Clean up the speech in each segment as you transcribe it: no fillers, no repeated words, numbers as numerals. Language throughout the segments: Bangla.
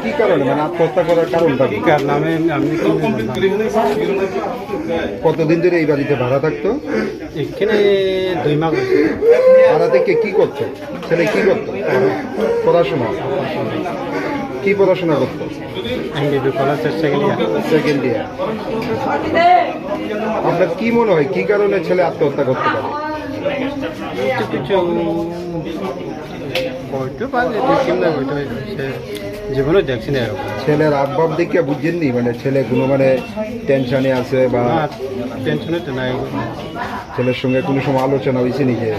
কি কারণে মানে আত্মহত্যা করার কারণটা কি? কার নামে আমি কতদিন ধরে এই বাড়িতে ভাড়া থাকতো? এখানে 2 মাস হয়েছে। ভাড়া থেকে কি করতো? ছেলে কি করতো? পড়াশোনা। কি পড়াশোনা করতো? এমবিবি কলেজের সেকেন্ড ইয়ার। Second year. আপনার কি মনে হয় কি কারণে ছেলে আত্মহত্যা করতে পারে? কিছু বইতে পারে দেখি না, বইতে সে জীবনে দেখছি না এরকম। ছেলের আব্বাব দেখে বুঝছেননি মানে ছেলে কোনো মানে টেনশনে আছে বা না, টেনশনে তো নাই। ছেলের সঙ্গে কোনো সময় আলোচনা হয়েছে নি যে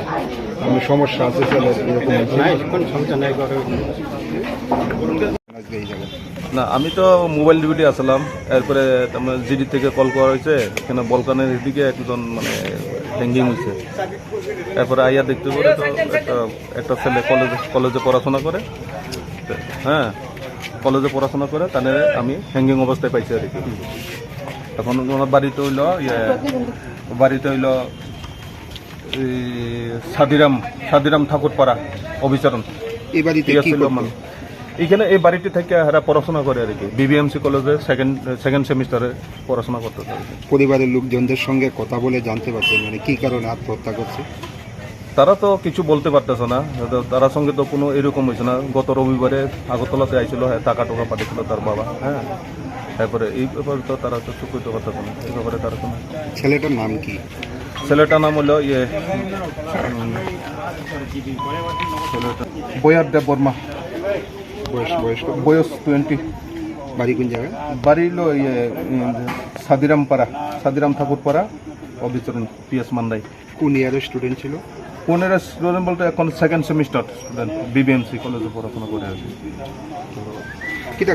কোনো সমস্যা আছে ছেলের এরকম হয়েছে? নাই, কোন সমস্যা নাই করে। না, আমি তো মোবাইল ডিউটি আসলাম, এরপরে তোমার জিডি থেকে কল করা হয়েছে, এখানে বলকানের দিকে একজন মানে হ্যাঙ্গিং হয়েছে। এরপরে আইয়া দেখতে পারে তো একটা ছেলে কলেজে পড়াশোনা করে, হ্যাঁ কলেজে পড়াশোনা করে, তাহলে আমি হ্যাঙ্গিং অবস্থায় পাইছি আর কি। এখন ওনার বাড়িতে হইল সাদিরাম ঠাকুরপাড়া অভিচরণ। এই বাড়িতে কি করতো? এখানে এই বাড়িটি থেকে এরা পড়াশোনা করে আর কি, বিবিএমসি কলেজে সেকেন্ড সেমিস্টারে পড়াশোনা করতে আর কি। পরিবারের লোকজনদের সঙ্গে কথা বলে জানতে পারছেন মানে কি কারণে আত্মহত্যা করছে? তারা তো কিছু বলতে পারতেছে না, তার সঙ্গে তো কোনো এরকম হয়েছে না। গত রবিবারে আগরতলাতে আইছিল, টাকা পাঠিয়েছিল তার বাবা, হ্যাঁ। তারপরে এই ব্যাপারে তো তারা তো চুপ করতে পারতেছে না, এই ব্যাপারে তারা কোনো। ছেলেটার নাম কি? ছেলেটার নাম হলো বয়ার দেব বর্মা, বয়স 20। বাড়ি কোন জায়গায়? বাড়ি হলো সাদিরাম ঠাকুরপাড়া অবিচরণ, পিএস মান্দাই। কোন ইয়ারের স্টুডেন্ট ছিল? 15 স্টুডেন্ট বলতে এখন সেকেন্ড সেমিস্টার স্টুডেন্ট, বিবিএমসি কলেজে পড়াশোনা করে আর কি। কিটা